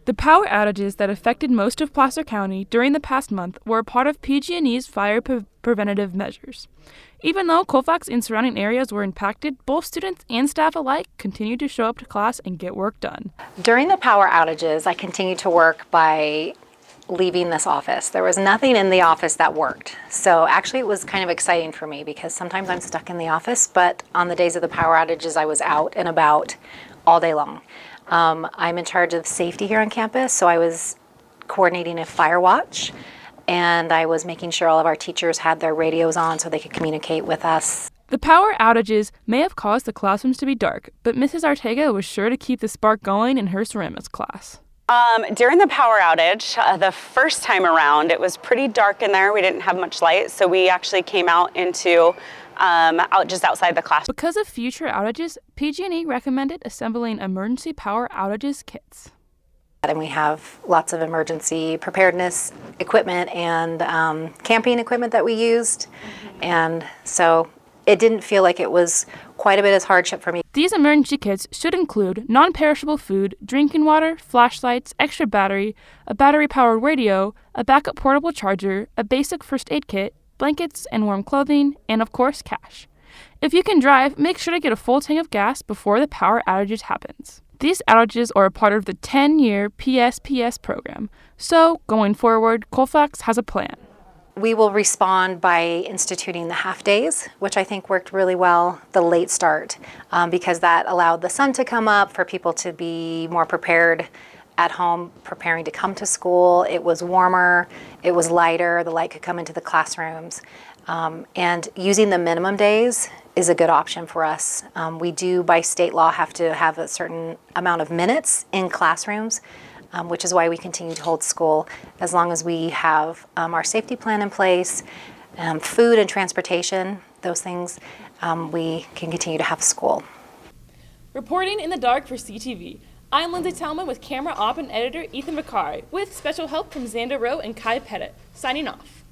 The power outages that affected most of Placer County during the past month were a part of PG&E's fire preventative measures. Even though Colfax and surrounding areas were impacted, both students and staff alike continued to show up to class and get work done. During the power outages, I continued to work by leaving this office. There was nothing in the office that worked. So actually it was kind of exciting for me because sometimes I'm stuck in the office, but on the days of the power outages, I was out and about all day long. I'm in charge of safety here on campus, so I was coordinating a fire watch, and I was making sure all of our teachers had their radios on so they could communicate with us. The power outages may have caused the classrooms to be dark, but Mrs. Ortega was sure to keep the spark going in her ceramics class. During the power outage, the first time around, it was pretty dark in there. We didn't have much light, so we actually came out into out just outside the class. Because of future outages, PG&E recommended assembling emergency power outages kits. And we have lots of emergency preparedness equipment and camping equipment that we used. And so it didn't feel like it was quite a bit of hardship for me. These emergency kits should include non-perishable food, drinking water, flashlights, extra battery, a battery-powered radio, a backup portable charger, a basic first aid kit, blankets and warm clothing, and of course, cash. If you can drive, make sure to get a full tank of gas before the power outages happens. These outages are a part of the 10-year PSPS program, so going forward, Colfax has a plan. We will respond by instituting the half days, which I think worked really well, the late start, because that allowed the sun to come up for people to be more prepared at home, preparing to come to school. It was warmer, it was lighter, the light could come into the classrooms. And using the minimum days is a good option for us. We do, by state law, have to have a certain amount of minutes in classrooms, which is why we continue to hold school as long as we have our safety plan in place, food and transportation, those things, we can continue to have school. Reporting in the dark for CTV, I'm Lindsay Talman with camera op and editor Ethan Vicari, with special help from Xander Rowe and Kai Pettit. Signing off.